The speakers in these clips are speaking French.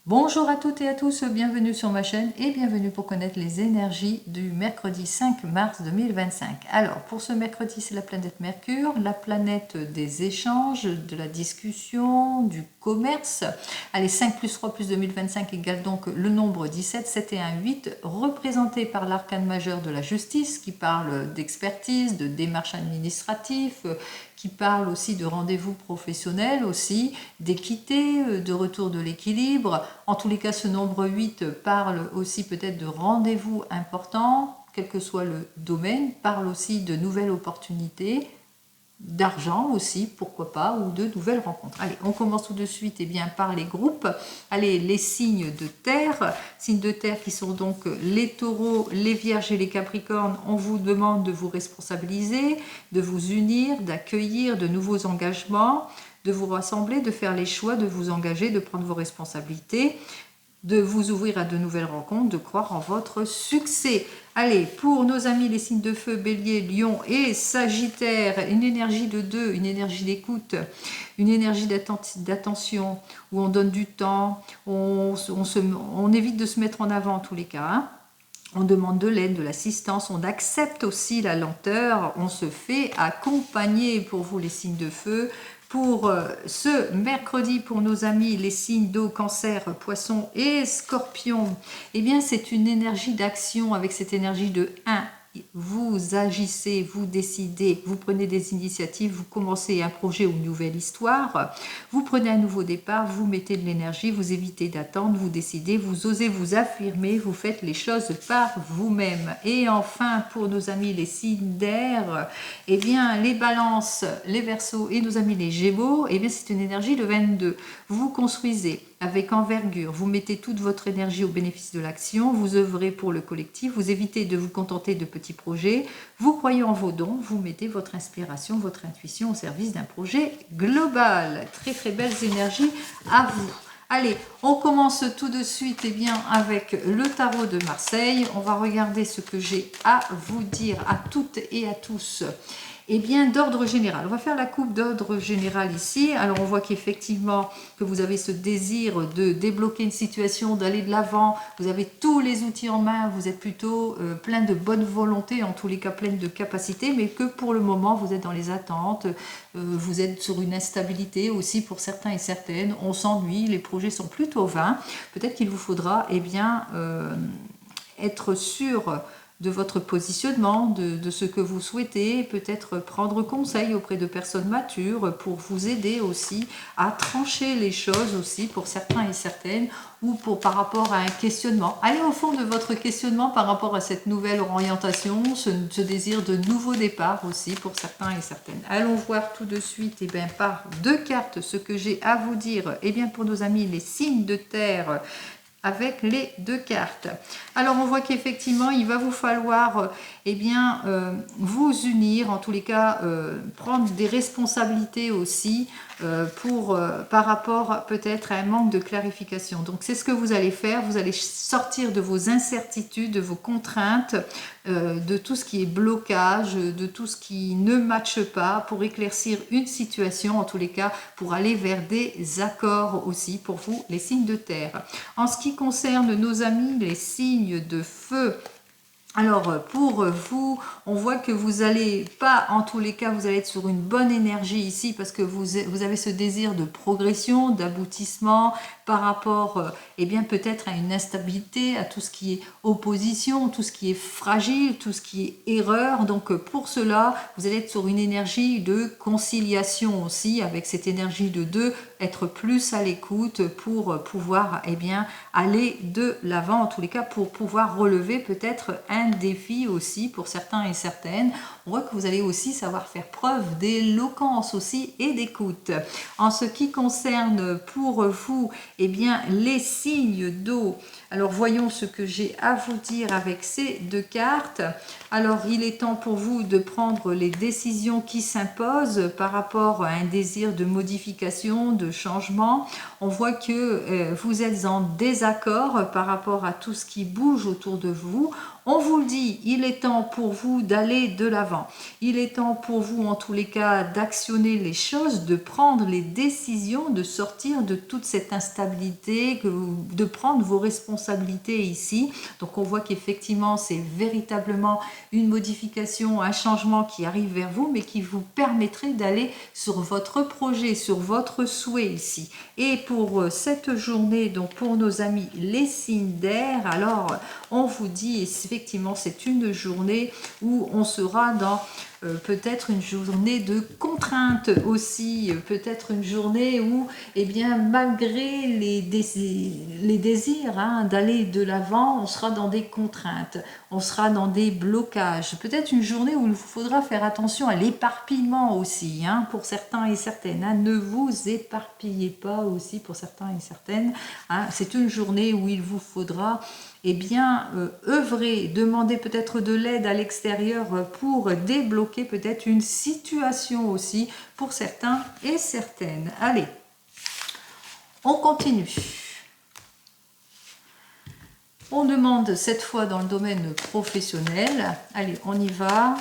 Bonjour à toutes et à tous, bienvenue sur ma chaîne et bienvenue pour connaître les énergies du mercredi 5 mars 2025. Alors, pour ce mercredi, c'est la planète Mercure, la planète des échanges, de la discussion, du commerce. Allez, 5 plus 3 plus 2025 égale donc le nombre 17, 7 et 1, 8, représenté par l'arcane majeur de la justice qui parle d'expertise, de démarches administratives, qui parle aussi de rendez-vous professionnels, aussi d'équité, de retour de l'équilibre. En tous les cas, ce nombre 8 parle aussi peut-être de rendez-vous importants, quel que soit le domaine, parle aussi de nouvelles opportunités, d'argent aussi, pourquoi pas, ou de nouvelles rencontres. Allez, on commence tout de suite par les groupes. Allez, les signes de terre qui sont donc les taureaux, les vierges et les capricornes. On vous demande de vous responsabiliser, de vous unir, d'accueillir de nouveaux engagements, de vous rassembler, de faire les choix, de vous engager, de prendre vos responsabilités, de vous ouvrir à de nouvelles rencontres, de croire en votre succès. Allez, pour nos amis les signes de feu, Bélier, Lion et Sagittaire, une énergie de 2, une énergie d'écoute, une énergie d'attention, où on donne du temps, on évite de se mettre en avant en tous les cas, hein. On demande de l'aide, de l'assistance, on accepte aussi la lenteur, on se fait accompagner. Pour vous les signes de feu. Pour ce mercredi, pour nos amis les signes d'eau, cancer, poisson et scorpion, eh bien c'est une énergie d'action avec cette énergie de 1. Vous agissez, vous décidez, vous prenez des initiatives, vous commencez un projet ou une nouvelle histoire, vous prenez un nouveau départ, vous mettez de l'énergie, vous évitez d'attendre, vous décidez, vous osez vous affirmer, vous faites les choses par vous-même. Et enfin, pour nos amis les signes d'air, eh bien les balances, les verseaux et nos amis les gémeaux, eh bien c'est une énergie de 22. Vous construisez avec envergure, vous mettez toute votre énergie au bénéfice de l'action, vous œuvrez pour le collectif, vous évitez de vous contenter de petits projets, vous croyez en vos dons, vous mettez votre inspiration, votre intuition au service d'un projet global. Très très belles énergies à vous. Allez, on commence tout de suite avec le tarot de Marseille. On va regarder ce que j'ai à vous dire à toutes et à tous. D'ordre général, on va faire la coupe d'ordre général ici. Alors on voit qu'effectivement que vous avez ce désir de débloquer une situation, d'aller de l'avant, vous avez tous les outils en main, vous êtes plutôt plein de bonne volonté, en tous les cas plein de capacité, mais que pour le moment vous êtes dans les attentes, vous êtes sur une instabilité aussi pour certains et certaines, on s'ennuie, les projets sont plutôt vains. Peut-être qu'il vous faudra être sûr de votre positionnement, de ce que vous souhaitez, peut-être prendre conseil auprès de personnes matures pour vous aider aussi à trancher les choses aussi pour certains et certaines, ou par rapport à un questionnement. Allez au fond de votre questionnement par rapport à cette nouvelle orientation, ce désir de nouveau départ aussi pour certains et certaines. Allons voir tout de suite par 2 cartes ce que j'ai à vous dire pour nos amis les signes de terre, avec les 2 cartes. Alors on voit qu'effectivement il va vous falloir vous unir, en tous les cas prendre des responsabilités aussi par rapport peut-être à un manque de clarification. Donc c'est ce que vous allez faire, vous allez sortir de vos incertitudes, de vos contraintes, de tout ce qui est blocage, de tout ce qui ne matche pas, pour éclaircir une situation, en tous les cas pour aller vers des accords aussi pour vous les signes de terre. En ce qui concerne nos amis les signes de feu, alors pour vous, on voit que vous allez pas, en tous les cas, vous allez être sur une bonne énergie ici parce que vous avez ce désir de progression, d'aboutissement par rapport peut-être à une instabilité, à tout ce qui est opposition, tout ce qui est fragile, tout ce qui est erreur. Donc pour cela, vous allez être sur une énergie de conciliation aussi, avec cette énergie de 2, être plus à l'écoute pour pouvoir aller de l'avant, en tous les cas pour pouvoir relever peut-être un défi aussi pour certains et certaines. On voit que vous allez aussi savoir faire preuve d'éloquence aussi et d'écoute. En ce qui concerne pour vous les signes d'eau, alors voyons ce que j'ai à vous dire avec ces 2 cartes. Alors il est temps pour vous de prendre les décisions qui s'imposent par rapport à un désir de modification, de changement. On voit que vous êtes en désaccord par rapport à tout ce qui bouge autour de vous. On vous le dit, il est temps pour vous d'aller de l'avant. Il est temps pour vous, en tous les cas, d'actionner les choses, de prendre les décisions, de sortir de toute cette instabilité, de prendre vos responsabilités ici. Donc on voit qu'effectivement, c'est véritablement une modification, un changement qui arrive vers vous, mais qui vous permettrait d'aller sur votre projet, sur votre souhait ici. Et pour cette journée, donc pour nos amis les signes d'air, alors on vous dit effectivement c'est une journée où on sera dans peut-être une journée de contrainte aussi, peut-être une journée où, eh bien, malgré les désirs hein, d'aller de l'avant, on sera dans des contraintes, on sera dans des blocages. Peut-être une journée où il vous faudra faire attention à l'éparpillement aussi, hein, pour certains et certaines. Hein. Ne vous éparpillez pas aussi pour certains et certaines. Hein. C'est une journée où il vous faudra eh bien, œuvrer, demander peut-être de l'aide à l'extérieur pour débloquer peut-être une situation aussi pour certains et certaines. Allez, on continue. On demande cette fois dans le domaine professionnel. Allez, on y va.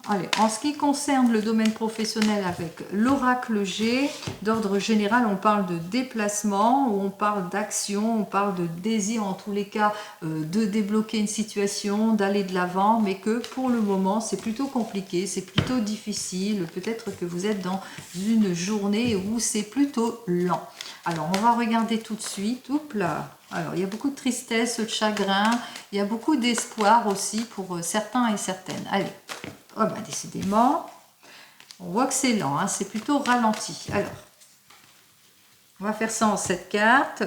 Allez, en ce qui concerne le domaine professionnel avec l'oracle G, d'ordre général, on parle de déplacement, on parle d'action, on parle de désir en tous les cas de débloquer une situation, d'aller de l'avant, mais que pour le moment c'est plutôt compliqué, c'est plutôt difficile, peut-être que vous êtes dans une journée où c'est plutôt lent. Alors on va regarder tout de suite, oups là. Alors il y a beaucoup de tristesse, de chagrin, il y a beaucoup d'espoir aussi pour certains et certaines. Allez. Oh ben décidément, on voit que c'est lent, hein, c'est plutôt ralenti. Alors, on va faire ça en 7 cartes.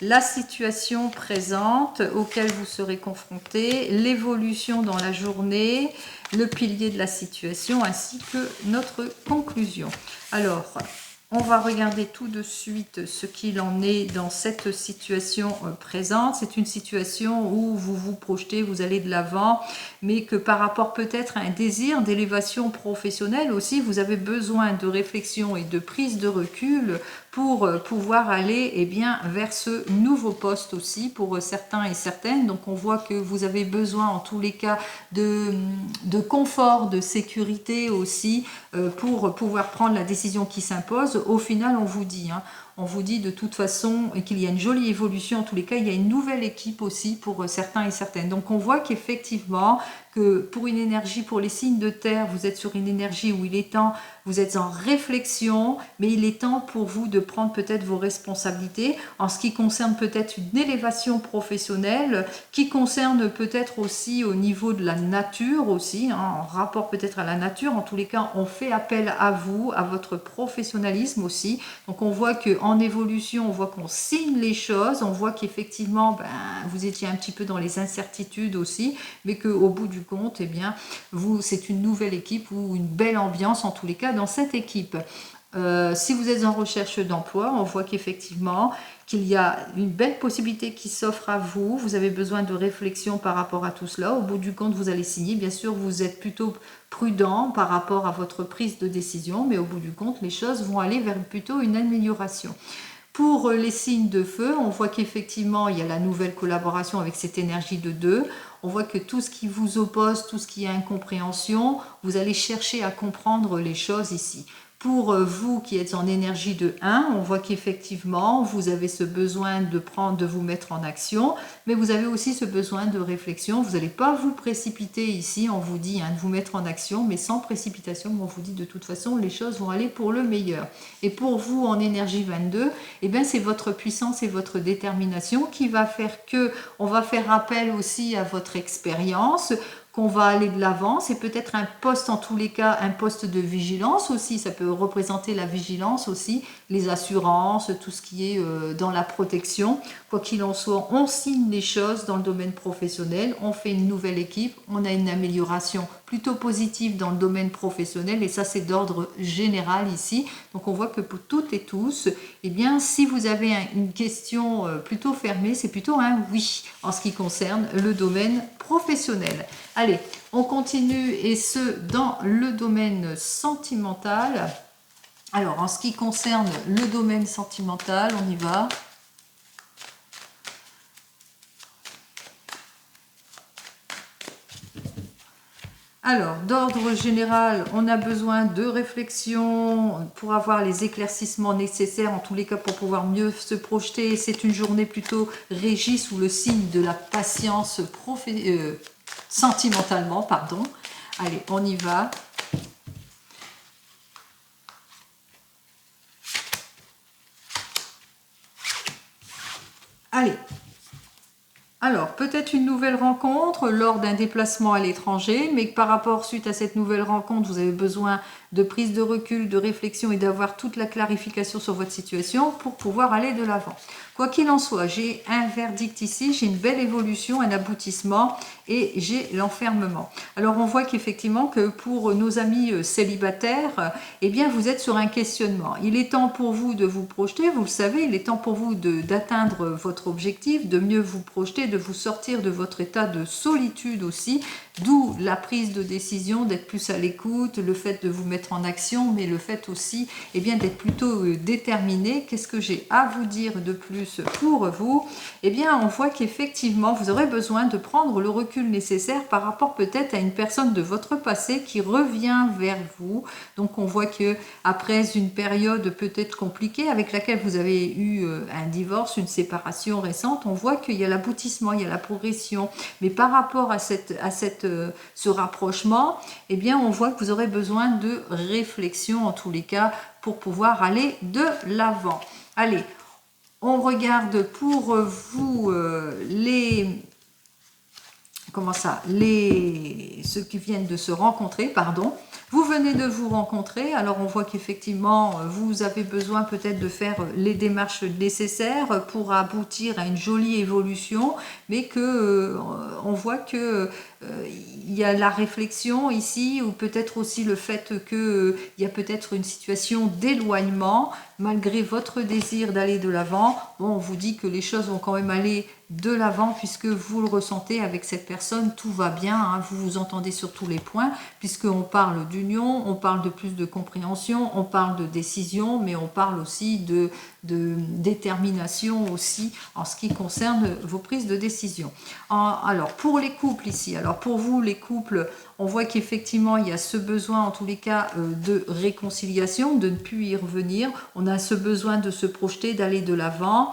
La situation présente auquel vous serez confronté, l'évolution dans la journée, le pilier de la situation ainsi que notre conclusion. Alors, on va regarder tout de suite ce qu'il en est dans cette situation présente. C'est une situation où vous vous projetez, vous allez de l'avant, mais que par rapport peut-être à un désir d'élévation professionnelle aussi, vous avez besoin de réflexion et de prise de recul pour pouvoir aller eh bien, vers ce nouveau poste aussi pour certains et certaines. Donc on voit que vous avez besoin en tous les cas de confort, de sécurité aussi pour pouvoir prendre la décision qui s'impose. Au final, on vous dit de toute façon qu'il y a une jolie évolution. En tous les cas, il y a une nouvelle équipe aussi pour certains et certaines. Donc on voit qu'effectivement, que pour une énergie, pour les signes de terre, vous êtes sur une énergie où il est temps, vous êtes en réflexion, mais il est temps pour vous de prendre peut-être vos responsabilités en ce qui concerne peut-être une élévation professionnelle, qui concerne peut-être aussi au niveau de la nature aussi, hein, en rapport peut-être à la nature. En tous les cas, on fait appel à vous, à votre professionnalisme aussi. Donc on voit qu'en évolution, on voit qu'on signe les choses, on voit qu'effectivement, vous étiez un petit peu dans les incertitudes aussi, mais qu'au bout du compte, eh bien, c'est une nouvelle équipe ou une belle ambiance en tous les cas dans cette équipe. Si vous êtes en recherche d'emploi, on voit qu'effectivement, qu'il y a une belle possibilité qui s'offre à vous. Vous avez besoin de réflexion par rapport à tout cela. Au bout du compte, vous allez signer. Bien sûr, vous êtes plutôt prudent par rapport à votre prise de décision, mais au bout du compte, les choses vont aller vers plutôt une amélioration. Pour les signes de feu, on voit qu'effectivement, il y a la nouvelle collaboration avec cette énergie de 2. On voit que tout ce qui vous oppose, tout ce qui est incompréhension, vous allez chercher à comprendre les choses ici. Pour vous qui êtes en énergie de 1, on voit qu'effectivement, vous avez ce besoin de vous mettre en action, mais vous avez aussi ce besoin de réflexion. Vous n'allez pas vous précipiter ici, on vous dit de vous mettre en action, mais sans précipitation, on vous dit de toute façon, les choses vont aller pour le meilleur. Et pour vous, en énergie 22, eh bien, c'est votre puissance et votre détermination qui va faire que on va faire appel aussi à votre expérience, qu'on va aller de l'avant. C'est peut-être un poste, en tous les cas, un poste de vigilance aussi. Ça peut représenter la vigilance aussi, les assurances, tout ce qui est dans la protection. Quoi qu'il en soit, on signe les choses dans le domaine professionnel, on fait une nouvelle équipe, on a une amélioration plutôt positive dans le domaine professionnel et ça c'est d'ordre général ici. Donc on voit que pour toutes et tous, eh bien si vous avez une question plutôt fermée, c'est plutôt un oui en ce qui concerne le domaine professionnel. Allez, on continue et ce dans le domaine sentimental. Alors en ce qui concerne le domaine sentimental, on y va. Alors, d'ordre général, on a besoin de réflexion pour avoir les éclaircissements nécessaires, en tous les cas pour pouvoir mieux se projeter. C'est une journée plutôt régie sous le signe de la patience sentimentalement, pardon. Allez, on y va. Allez. Alors, peut-être une nouvelle rencontre lors d'un déplacement à l'étranger, mais que par rapport, suite à cette nouvelle rencontre, vous avez besoin de prise de recul, de réflexion et d'avoir toute la clarification sur votre situation pour pouvoir aller de l'avant. Quoi qu'il en soit, j'ai un verdict ici, j'ai une belle évolution, un aboutissement et j'ai l'enfermement. Alors, on voit qu'effectivement, que pour nos amis célibataires, eh bien, vous êtes sur un questionnement. Il est temps pour vous de vous projeter, vous le savez, il est temps pour vous d'atteindre votre objectif, de mieux vous projeter, de vous sortir de votre état de solitude aussi, d'où la prise de décision, d'être plus à l'écoute, le fait de vous mettre en action, mais le fait aussi eh bien, d'être plutôt déterminé. Qu'est-ce que j'ai à vous dire de plus pour vous? Eh bien, on voit qu'effectivement, vous aurez besoin de prendre le recul nécessaire par rapport peut-être à une personne de votre passé qui revient vers vous. Donc, on voit que après une période peut-être compliquée avec laquelle vous avez eu un divorce, une séparation récente, on voit qu'il y a l'aboutissement, il y a la progression. Mais par rapport à ce rapprochement, eh bien, on voit que vous aurez besoin de réflexion en tous les cas pour pouvoir aller de l'avant. Allez, on regarde pour vous ceux qui viennent de se rencontrer, pardon. Vous venez de vous rencontrer, alors on voit qu'effectivement vous avez besoin peut-être de faire les démarches nécessaires pour aboutir à une jolie évolution, mais que on voit que il y a la réflexion ici, ou peut-être aussi le fait qu'il y a peut-être une situation d'éloignement, malgré votre désir d'aller de l'avant. Bon, on vous dit que les choses vont quand même aller de l'avant puisque vous le ressentez avec cette personne, tout va bien, hein, vous vous entendez sur tous les points, puisqu'on parle d'union, on parle de plus de compréhension, on parle de décision, mais on parle aussi de détermination aussi en ce qui concerne vos prises de décision. Alors pour les couples ici, alors pour vous les couples, on voit qu'effectivement il y a ce besoin en tous les cas de réconciliation, de ne plus y revenir, on a ce besoin de se projeter, d'aller de l'avant,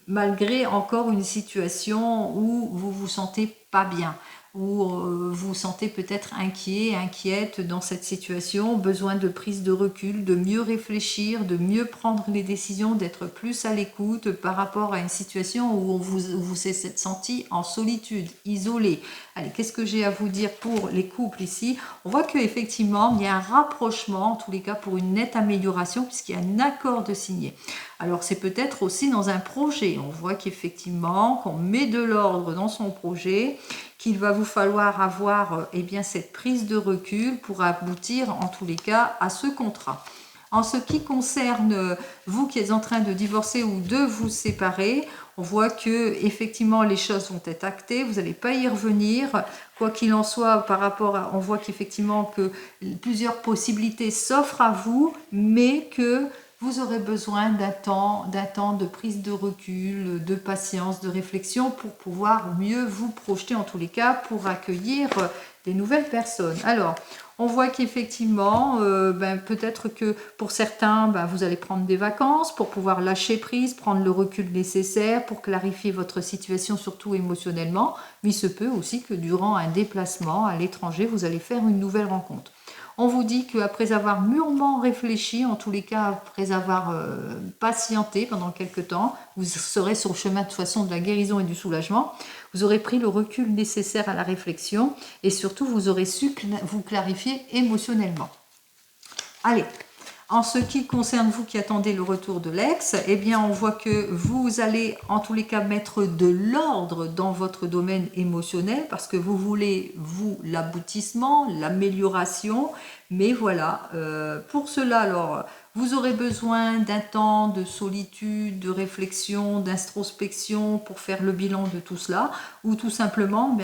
malgré encore une situation où vous vous sentez pas bien, où vous vous sentez peut-être inquiet, inquiète dans cette situation, besoin de prise de recul, de mieux réfléchir, de mieux prendre les décisions, d'être plus à l'écoute par rapport à une situation où vous s'est senti en solitude, isolé. Allez, qu'est-ce que j'ai à vous dire pour les couples ici? On voit qu'effectivement, il y a un rapprochement, en tous les cas pour une nette amélioration, puisqu'il y a un accord de signé. Alors, c'est peut-être aussi dans un projet. On voit qu'effectivement, qu'on met de l'ordre dans son projet, qu'il va vous falloir avoir eh bien, cette prise de recul pour aboutir, en tous les cas, à ce contrat. En ce qui concerne vous qui êtes en train de divorcer ou de vous séparer, on voit que effectivement les choses vont être actées, vous n'allez pas y revenir. Quoi qu'il en soit, par rapport à, on voit qu'effectivement que plusieurs possibilités s'offrent à vous, mais que vous aurez besoin d'un temps de prise de recul, de patience, de réflexion pour pouvoir mieux vous projeter en tous les cas pour accueillir des nouvelles personnes. Alors, on voit qu'effectivement, peut-être que pour certains, vous allez prendre des vacances pour pouvoir lâcher prise, prendre le recul nécessaire pour clarifier votre situation, surtout émotionnellement. Mais il se peut aussi que durant un déplacement à l'étranger, vous allez faire une nouvelle rencontre. On vous dit qu'après avoir mûrement réfléchi, en tous les cas après avoir patienté pendant quelques temps, vous serez sur le chemin de toute façon de la guérison et du soulagement, vous aurez pris le recul nécessaire à la réflexion et surtout vous aurez su vous clarifier émotionnellement. Allez, en ce qui concerne vous qui attendez le retour de l'ex, eh bien on voit que vous allez en tous les cas mettre de l'ordre dans votre domaine émotionnel parce que vous voulez, vous, l'aboutissement, l'amélioration. Mais voilà, pour cela, alors, vous aurez besoin d'un temps de solitude, de réflexion, d'introspection pour faire le bilan de tout cela, ou tout simplement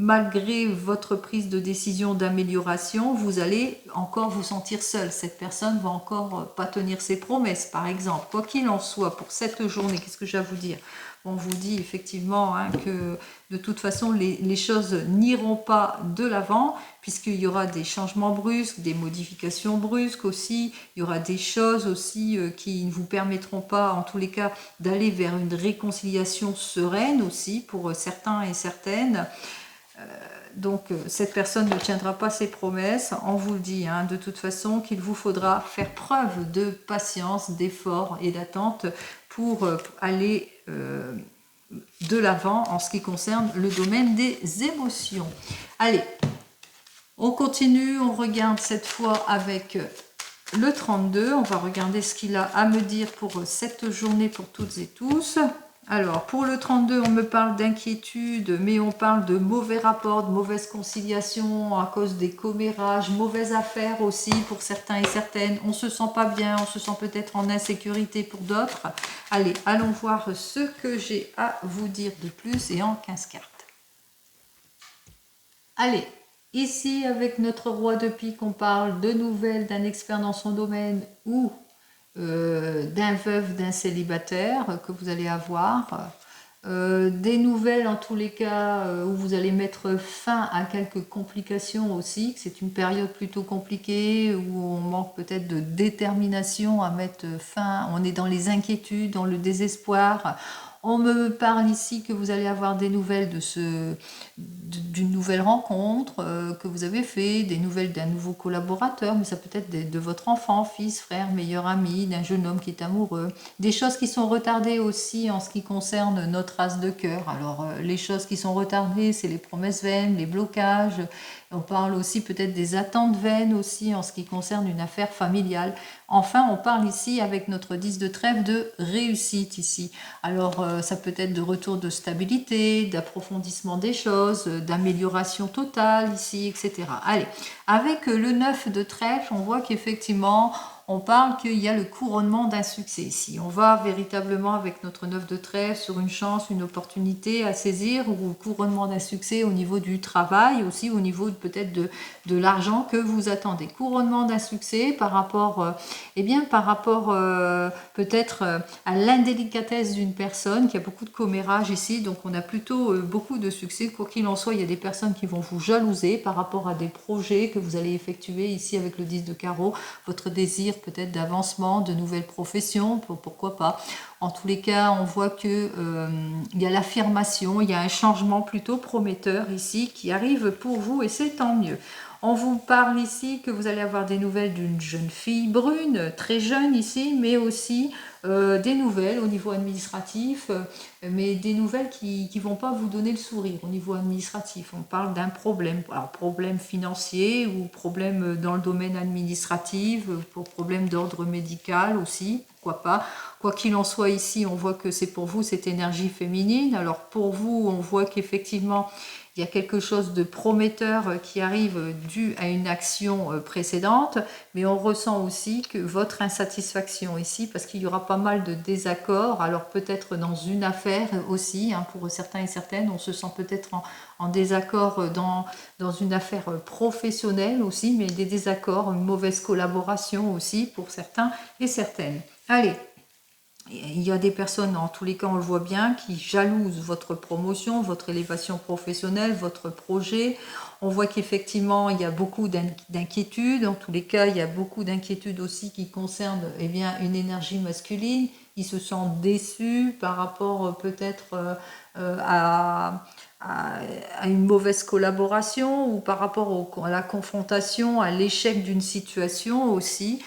malgré votre prise de décision d'amélioration, vous allez encore vous sentir seul. Cette personne va encore pas tenir ses promesses, par exemple. Quoi qu'il en soit, pour cette journée, qu'est-ce que j'ai à vous dire? On vous dit effectivement que de toute façon, les choses n'iront pas de l'avant, puisqu'il y aura des changements brusques, des modifications brusques aussi. Il y aura des choses aussi qui ne vous permettront pas, en tous les cas, d'aller vers une réconciliation sereine aussi pour certains et certaines. Donc cette personne ne tiendra pas ses promesses, on vous le dit de toute façon qu'il vous faudra faire preuve de patience, d'effort et d'attente pour aller de l'avant en ce qui concerne le domaine des émotions. Allez, on continue, on regarde cette fois avec le 32, on va regarder ce qu'il a à me dire pour cette journée pour toutes et tous. Alors, pour le 32, on me parle d'inquiétude, mais on parle de mauvais rapports, de mauvaise conciliation à cause des commérages, mauvaises affaires aussi pour certains et certaines. On ne se sent pas bien, on se sent peut-être en insécurité pour d'autres. Allez, allons voir ce que j'ai à vous dire de plus et en 15 cartes. Allez, ici avec notre roi de pique, on parle de nouvelles d'un expert dans son domaine ou d'un veuf, d'un célibataire que vous allez avoir, des nouvelles en tous les cas où vous allez mettre fin à quelques complications aussi, c'est une période plutôt compliquée où on manque peut-être de détermination à mettre fin, on est dans les inquiétudes, dans le désespoir. On me parle ici que vous allez avoir des nouvelles d'une nouvelle rencontre que vous avez fait, des nouvelles d'un nouveau collaborateur, mais ça peut être de votre enfant, fils, frère, meilleur ami, d'un jeune homme qui est amoureux. Des choses qui sont retardées aussi en ce qui concerne notre as de cœur. Alors les choses qui sont retardées, c'est les promesses vaines, les blocages. On parle aussi peut-être des attentes vaines aussi en ce qui concerne une affaire familiale. Enfin, on parle ici avec notre 10 de trèfle de réussite ici. Alors, ça peut être de retour de stabilité, d'approfondissement des choses, d'amélioration totale ici, etc. Allez, avec le 9 de trèfle, on voit qu'effectivement, on parle qu'il y a le couronnement d'un succès ici. On va véritablement avec notre 9 de trèfle sur une chance, une opportunité à saisir ou le couronnement d'un succès au niveau du travail, aussi au niveau peut-être de l'argent que vous attendez. Couronnement d'un succès par rapport, peut-être à l'indélicatesse d'une personne qui a beaucoup de commérage ici. Donc on a plutôt beaucoup de succès. Quoi qu'il en soit, il y a des personnes qui vont vous jalouser par rapport à des projets que vous allez effectuer ici avec le 10 de carreau. Votre désir peut-être d'avancement, de nouvelles professions, pourquoi pas. En tous les cas, on voit que il y a l'affirmation, il y a un changement plutôt prometteur ici qui arrive pour vous et c'est tant mieux. On vous parle ici que vous allez avoir des nouvelles d'une jeune fille brune, très jeune ici, mais aussi des nouvelles au niveau administratif, mais des nouvelles qui ne vont pas vous donner le sourire au niveau administratif. On parle d'un problème, alors problème financier ou problème dans le domaine administratif, pour problème d'ordre médical aussi, pourquoi pas. Quoi qu'il en soit ici, on voit que c'est pour vous cette énergie féminine. Alors pour vous, on voit qu'effectivement, il y a quelque chose de prometteur qui arrive dû à une action précédente, mais on ressent aussi que votre insatisfaction ici, parce qu'il y aura pas mal de désaccords, alors peut-être dans une affaire aussi, pour certains et certaines, on se sent peut-être en désaccord dans une affaire professionnelle aussi, mais des désaccords, une mauvaise collaboration aussi pour certains et certaines. Allez, il y a des personnes, en tous les cas on le voit bien, qui jalousent votre promotion, votre élévation professionnelle, votre projet. On voit qu'effectivement il y a beaucoup d'inquiétudes, en tous les cas il y a beaucoup d'inquiétudes aussi qui concernent une énergie masculine. Ils se sentent déçus par rapport peut-être à une mauvaise collaboration ou par rapport à la confrontation, à l'échec d'une situation aussi.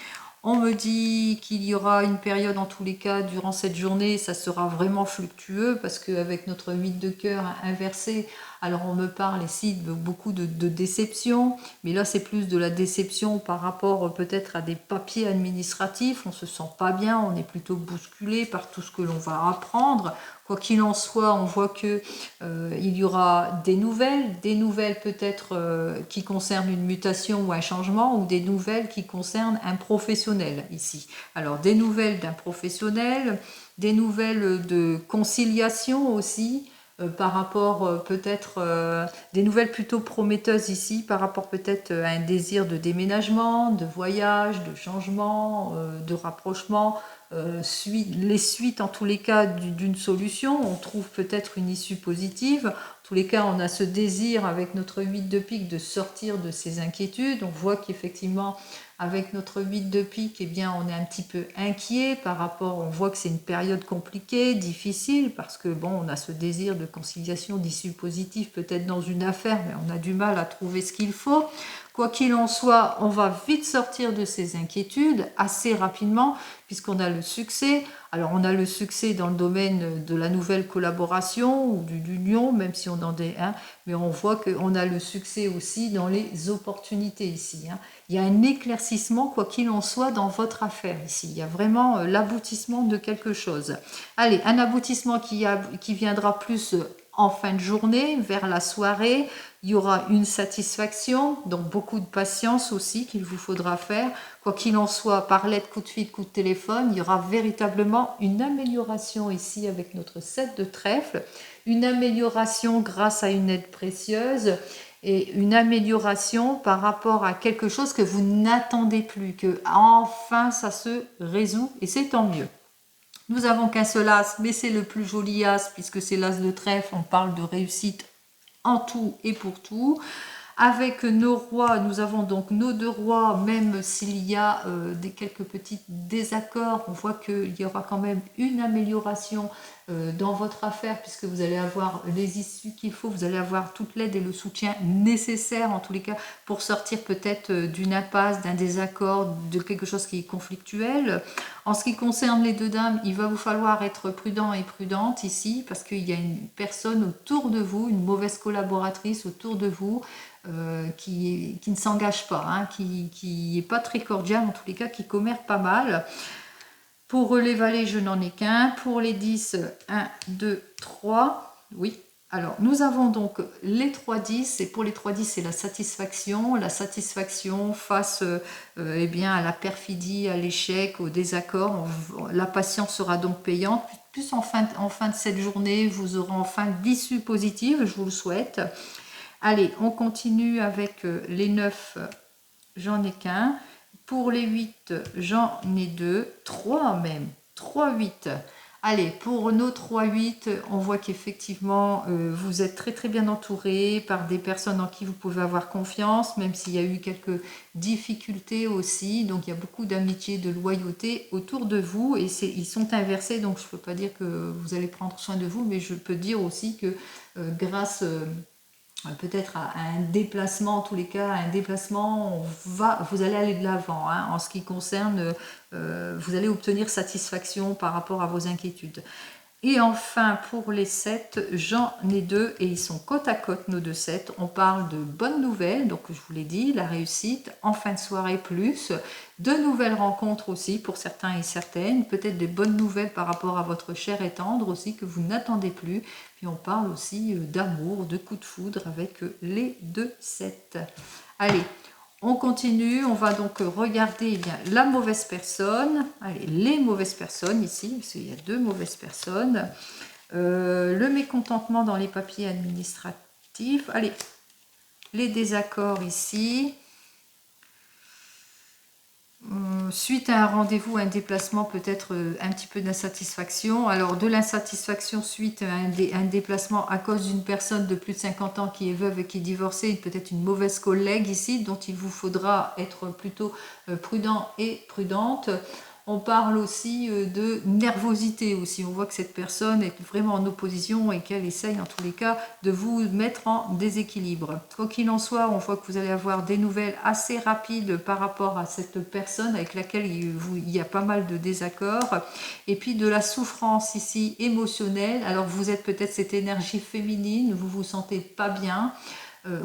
On me dit qu'il y aura une période, en tous les cas, durant cette journée, ça sera vraiment fluctueux parce qu'avec notre 8 de cœur inversé, alors on me parle ici de beaucoup de déception, mais là c'est plus de la déception par rapport peut-être à des papiers administratifs, on ne se sent pas bien, on est plutôt bousculé par tout ce que l'on va apprendre. Quoi qu'il en soit, on voit que il y aura des nouvelles peut-être qui concernent une mutation ou un changement, ou des nouvelles qui concernent un professionnel ici. Alors des nouvelles d'un professionnel, des nouvelles de conciliation aussi, par rapport peut-être des nouvelles plutôt prometteuses ici, par rapport peut-être à un désir de déménagement, de voyage, de changement, de rapprochement, les suites en tous les cas d'une solution. On trouve peut-être une issue positive. En tous les cas, on a ce désir avec notre 8 de pique de sortir de ces inquiétudes. On voit qu'effectivement, avec notre 8 de pique, eh bien, on est un petit peu inquiet par rapport, on voit que c'est une période compliquée, difficile, parce que bon, on a ce désir de conciliation, d'issue positive peut-être dans une affaire, mais on a du mal à trouver ce qu'il faut. Quoi qu'il en soit, on va vite sortir de ces inquiétudes assez rapidement, puisqu'on a le succès. Alors, on a le succès dans le domaine de la nouvelle collaboration ou de l'union, même si on en est un, mais on voit qu'on a le succès aussi dans les opportunités ici. Il y a un éclaircissement, quoi qu'il en soit, dans votre affaire ici. Il y a vraiment l'aboutissement de quelque chose. Allez, un aboutissement qui viendra plus en fin de journée, vers la soirée. Il y aura une satisfaction, donc beaucoup de patience aussi qu'il vous faudra faire. Quoi qu'il en soit, par lettre, coup de fil, coup de téléphone, il y aura véritablement une amélioration ici avec notre 7 de trèfle. Une amélioration grâce à une aide précieuse et une amélioration par rapport à quelque chose que vous n'attendez plus, que enfin ça se résout et c'est tant mieux. Nous avons qu'un seul as, mais c'est le plus joli as puisque c'est l'as de trèfle, on parle de réussite en tout et pour tout. Avec nos rois, nous avons donc nos deux rois, même s'il y a quelques petits désaccords, on voit qu'il y aura quand même une amélioration dans votre affaire, puisque vous allez avoir les issues qu'il faut, vous allez avoir toute l'aide et le soutien nécessaire, en tous les cas, pour sortir peut-être d'une impasse, d'un désaccord, de quelque chose qui est conflictuel. En ce qui concerne les deux dames, il va vous falloir être prudent et prudente ici, parce qu'il y a une personne autour de vous, une mauvaise collaboratrice autour de vous, qui ne s'engage pas, qui n'est pas très cordial en tous les cas, qui commère pas mal. Pour les valets, je n'en ai qu'un. Pour les 10, 1, 2, 3. Oui. Alors, nous avons donc les 3-10, et pour les 3-10, c'est la satisfaction face eh bien, à la perfidie, à l'échec, au désaccord. La patience sera donc payante. Plus en fin de cette journée, vous aurez enfin l'issue positive, je vous le souhaite. Allez, on continue avec les 9, j'en ai qu'un. Pour les 8, j'en ai 2, 3 même, 3-8. Allez, pour nos 3-8, on voit qu'effectivement, vous êtes très très bien entouré par des personnes en qui vous pouvez avoir confiance, même s'il y a eu quelques difficultés aussi. Donc, il y a beaucoup d'amitié, de loyauté autour de vous et ils sont inversés. Donc, je ne peux pas dire que vous allez prendre soin de vous, mais je peux dire aussi que grâce peut-être à un déplacement, en tous les cas, à un déplacement, vous allez aller de l'avant. En ce qui concerne, vous allez obtenir satisfaction par rapport à vos inquiétudes. Et enfin, pour les 7, j'en ai 2 et ils sont côte à côte, nos deux 7. On parle de bonnes nouvelles, donc je vous l'ai dit, la réussite, en fin de soirée plus, de nouvelles rencontres aussi pour certains et certaines, peut-être des bonnes nouvelles par rapport à votre chair et tendre aussi que vous n'attendez plus. Puis on parle aussi d'amour, de coup de foudre avec les deux 7. Allez, on continue, on va donc regarder eh bien, la mauvaise personne, allez, les mauvaises personnes ici, parce qu'il y a deux mauvaises personnes, le mécontentement dans les papiers administratifs, allez, les désaccords ici, suite à un rendez-vous, un déplacement, peut-être un petit peu d'insatisfaction. Alors de l'insatisfaction suite à un déplacement à cause d'une personne de plus de 50 ans qui est veuve et qui est divorcée, peut-être une mauvaise collègue ici, dont il vous faudra être plutôt prudent et prudente. On parle aussi de nervosité aussi. On voit que cette personne est vraiment en opposition et qu'elle essaye en tous les cas de vous mettre en déséquilibre. Quoi qu'il en soit, on voit que vous allez avoir des nouvelles assez rapides par rapport à cette personne avec laquelle il y a pas mal de désaccords. Et puis de la souffrance ici émotionnelle. Alors vous êtes peut-être cette énergie féminine, vous vous sentez pas bien.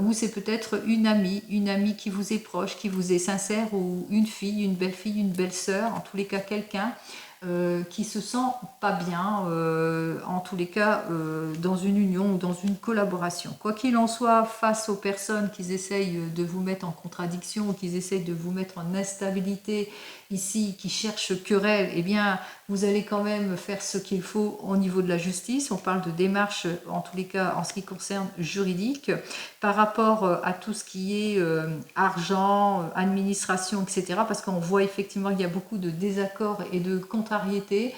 Ou c'est peut-être une amie qui vous est proche, qui vous est sincère, ou une fille, une belle-sœur, en tous les cas quelqu'un qui se sent pas bien, en tous les cas dans une union ou dans une collaboration. Quoi qu'il en soit, face aux personnes qui essayent de vous mettre en contradiction, qui essayent de vous mettre en instabilité ici qui cherchent querelle, eh bien, vous allez quand même faire ce qu'il faut au niveau de la justice. On parle de démarches, en tous les cas, en ce qui concerne juridique. Par rapport à tout ce qui est argent, administration, etc. Parce qu'on voit effectivement qu'il y a beaucoup de désaccords et de contrariétés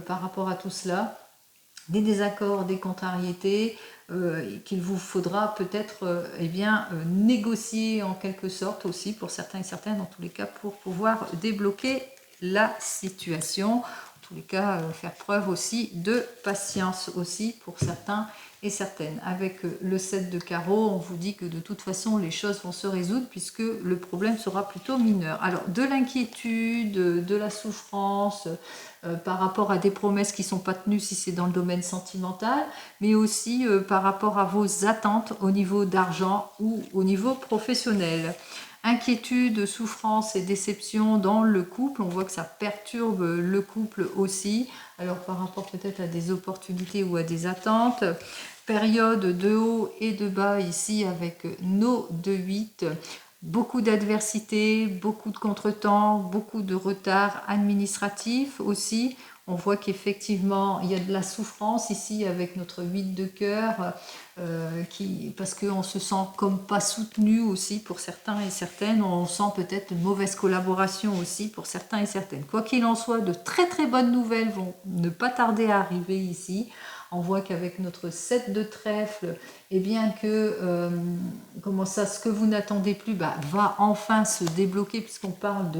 par rapport à tout cela. Des désaccords, des contrariétés qu'il vous faudra peut-être négocier en quelque sorte aussi pour certains et certaines, dans tous les cas, pour pouvoir débloquer la situation. En tous les cas, faire preuve aussi de patience aussi pour certains et certaines. Avec le 7 de carreau, on vous dit que de toute façon, les choses vont se résoudre puisque le problème sera plutôt mineur. Alors, de l'inquiétude, de la souffrance, par rapport à des promesses qui ne sont pas tenues si c'est dans le domaine sentimental, mais aussi par rapport à vos attentes au niveau d'argent ou au niveau professionnel. Inquiétude, souffrance et déception dans le couple, on voit que ça perturbe le couple aussi, alors par rapport peut-être à des opportunités ou à des attentes. Période de haut et de bas ici avec nos 2-8, beaucoup d'adversité, beaucoup de contretemps, beaucoup de retard administratif aussi. On voit qu'effectivement, il y a de la souffrance ici avec notre 8 de cœur, parce qu'on se sent comme pas soutenu aussi pour certains et certaines. On sent peut-être une mauvaise collaboration aussi pour certains et certaines. Quoi qu'il en soit, de très très bonnes nouvelles vont ne pas tarder à arriver ici. On voit qu'avec notre 7 de trèfle, eh bien que ce que vous n'attendez plus va enfin se débloquer puisqu'on parle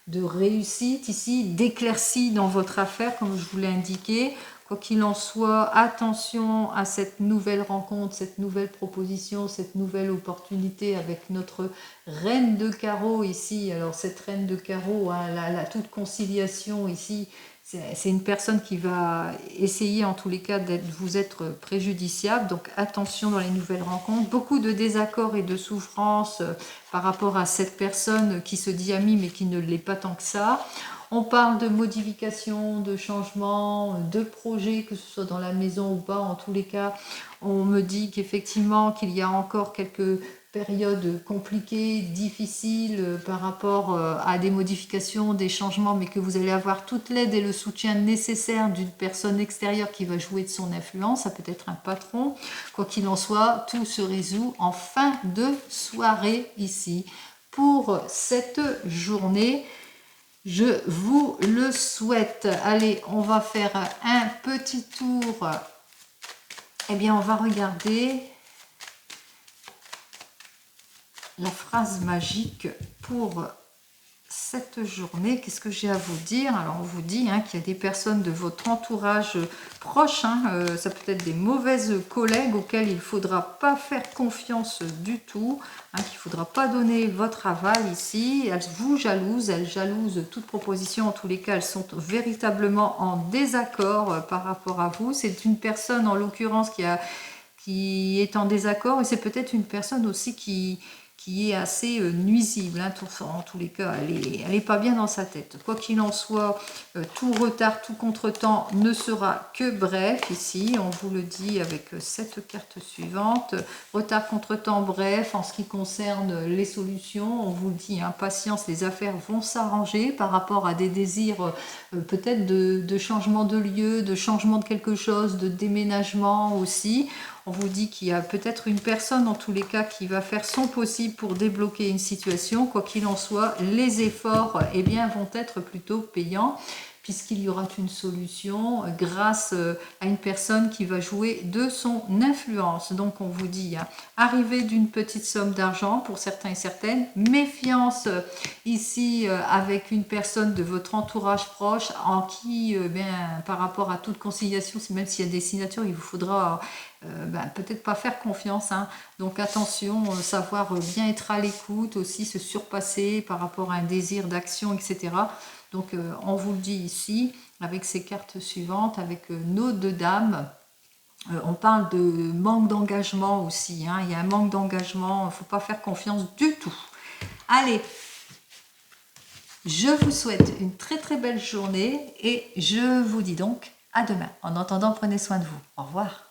de réussite ici, d'éclaircie dans votre affaire, comme je vous l'ai indiqué. Quoi qu'il en soit, attention à cette nouvelle rencontre, cette nouvelle proposition, cette nouvelle opportunité avec notre reine de carreau ici. Alors cette reine de carreau, hein, la toute conciliation ici, c'est une personne qui va essayer en tous les cas de vous être préjudiciable, donc attention dans les nouvelles rencontres. Beaucoup de désaccords et de souffrances par rapport à cette personne qui se dit amie mais qui ne l'est pas tant que ça. On parle de modification, de changement, de projet, que ce soit dans la maison ou pas. En tous les cas, on me dit qu'effectivement qu'il y a encore quelques période compliquée, difficile par rapport à des modifications, des changements, mais que vous allez avoir toute l'aide et le soutien nécessaire d'une personne extérieure qui va jouer de son influence, ça peut être un patron. Quoi qu'il en soit, tout se résout en fin de soirée ici. Pour cette journée, je vous le souhaite. Allez, on va faire un petit tour. Eh bien, on va regarder la phrase magique pour cette journée. Qu'est-ce que j'ai à vous dire? Alors on vous dit qu'il y a des personnes de votre entourage proche, ça peut être des mauvaises collègues auxquelles il ne faudra pas faire confiance du tout, qu'il ne faudra pas donner votre aval ici. Elles vous jalousent, elles jalousent toute proposition, en tous les cas elles sont véritablement en désaccord par rapport à vous. C'est une personne en l'occurrence qui est en désaccord et c'est peut-être une personne aussi qui est assez nuisible, en tous les cas, elle est pas bien dans sa tête. Quoi qu'il en soit, tout retard, tout contretemps ne sera que bref ici, on vous le dit avec cette carte suivante. Retard, contretemps, bref, en ce qui concerne les solutions, on vous le dit, patience, les affaires vont s'arranger par rapport à des désirs peut-être de changement de lieu, de changement de quelque chose, de déménagement aussi. On vous dit qu'il y a peut-être une personne, en tous les cas, qui va faire son possible pour débloquer une situation. Quoi qu'il en soit, les efforts vont être plutôt payants, puisqu'il y aura une solution grâce à une personne qui va jouer de son influence. Donc on vous dit, arrivée d'une petite somme d'argent pour certains et certaines, méfiance ici avec une personne de votre entourage proche en qui, par rapport à toute conciliation, même s'il y a des signatures, il vous faudra peut-être pas faire confiance, donc attention, savoir bien être à l'écoute, aussi se surpasser par rapport à un désir d'action, etc. Donc on vous le dit ici, avec ces cartes suivantes, avec nos 2 dames, on parle de manque d'engagement aussi, il y a un manque d'engagement, il ne faut pas faire confiance du tout. Allez, je vous souhaite une très très belle journée et je vous dis donc à demain. En attendant, prenez soin de vous. Au revoir.